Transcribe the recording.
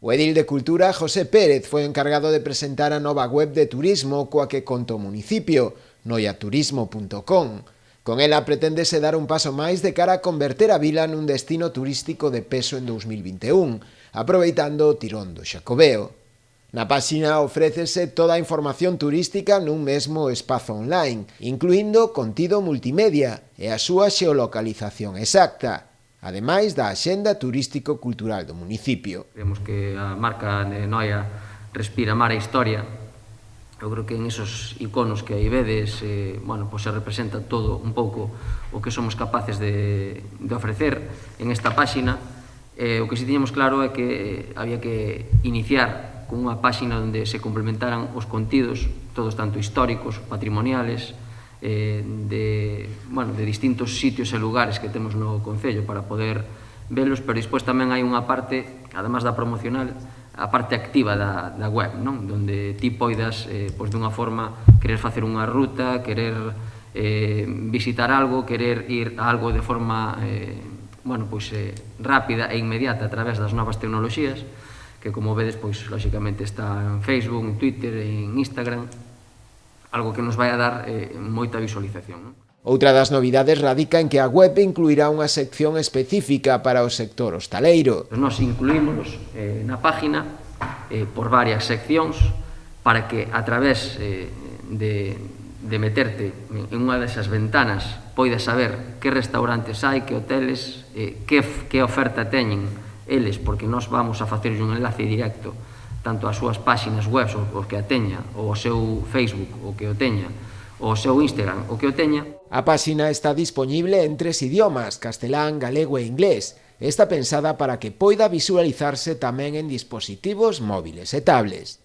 O edil de Cultura, José Pérez, foi o encargado de presentar a nova web de turismo coa que conta o municipio, noiaturismo.com. Con ela preténdese dar un paso máis de cara a converter a vila nun destino turístico de peso en 2021, aproveitando o tirón do Xacobeo. Na páxina ofrécese toda a información turística nun mesmo espazo online, incluindo contido multimedia e a súa xeolocalización exacta, ademais da axenda turístico-cultural do municipio. Vemos que a marca de Noia respira mar e historia. Eu creo que en esos iconos que aí vedes, pues se representa todo un pouco o que somos capaces de ofrecer en esta páxina. O que si tiñamos claro é que había que iniciar con unha páxina onde se complementaran os contidos, todos tanto históricos, patrimoniales, de distintos sitios e lugares que temos no concello para poder velos, pero despois tamén hai unha parte, además da promocional, a parte activa da web, non? Donde ti poidas, dunha forma, querer facer unha ruta, querer visitar algo, querer ir a algo de forma rápida e inmediata a través das novas tecnoloxías, que como vedes, lóxicamente está en Facebook, en Twitter, en Instagram, algo que nos vai a dar moita visualización, non? Outra das novidades radica en que a web incluirá unha sección específica para o sector hostaleiro. Nos incluímos na página por varias seccións para que a través de meterte en unha desas ventanas poidas saber que restaurantes hai, que hoteles, que oferta teñen eles, porque nós vamos a facer un enlace directo tanto ás súas páxinas web, o que a teña, ou ao seu Facebook, o que o teña, ou ao seu Instagram, o que o teña. A páxina está dispoñible en 3 idiomas, castelán, galego e inglés. Está pensada para que poida visualizarse tamén en dispositivos móviles e tablets.